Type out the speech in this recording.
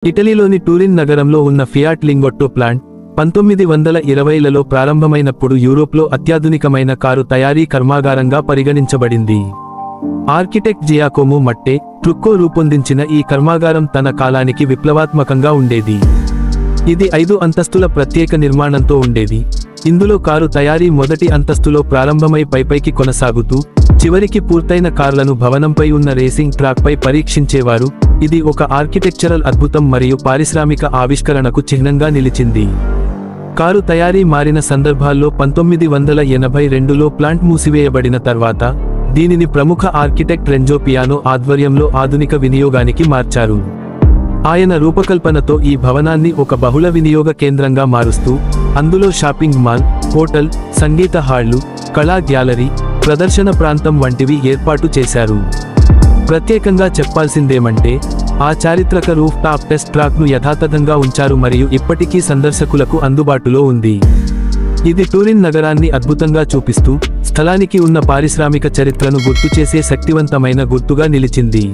ఇటలీలోని టూరిన్ నగరంలో ఉన్న Fiat లింగొట్టో plant 1920లలో ప్రారంభమైనప్పుడు యూరోప్లో అత్యాధునికమైన కారు తయారీ కర్మాగారంగా పరిగణించబడింది. ఆర్కిటెక్ట్ జియాకోమో మట్టే ట్రుక్కో రూపొందించిన ఈ కర్మాగారం తన కాలానికి విప్లవాత్మకంగా ఉండేది. ఇది 5 అంతస్తుల ప్రత్యేక నిర్మాణంతో ఉండేది. ఇందులో కారు తయారీ మొదటి అంతస్తులో ప్రారంభమై పైపైకి కొనసాగుతూ చివరికి పూర్తయిన కార్లను భవనంపై ఉన్న రేసింగ్ ట్రాక్పై పరీక్షించేవారు. ఇది ఒక ఆర్కిటెక్చరల్ అద్భుతం మరియు పారిశ్రామిక ఆవిష్కరణకు చిహ్నంగా నిలిచింది. కారు తయారీ మారిన సందర్భాల్లో 1982లో ప్లాంట్ మూసివేయబడిన తర్వాత దీనిని ప్రముఖ ఆర్కిటెక్ట్ రెంజో పియానో ఆధ్వర్యంలో ఆధునిక వినియోగానికి మార్చారు. ఆయన రూపకల్పనతో ఈ భవనాన్ని ఒక బహుళ వినియోగ కేంద్రంగా మారుస్తూ అందులో షాపింగ్ మాల్, హోటల్, సంగీత హాళ్లు, కళా గ్యాలరీ, ప్రదర్శన ప్రాంతం వంటివి ఏర్పాటు చేశారు. ప్రత్యేకంగా చెప్పాల్సిందేమంటే ఆ చారిత్రక రూఫ్ టాప్ టెస్ట్ ట్రాక్ను యథాతథంగా ఉంచారు మరియు ఇప్పటికీ సందర్శకులకు అందుబాటులో ఉంది. ఇది టూరిన్ నగరాన్ని అద్భుతంగా చూపిస్తూ స్థలానికి ఉన్న పారిశ్రామిక చరిత్రను గుర్తుచేసే శక్తివంతమైన గుర్తుగా నిలిచింది.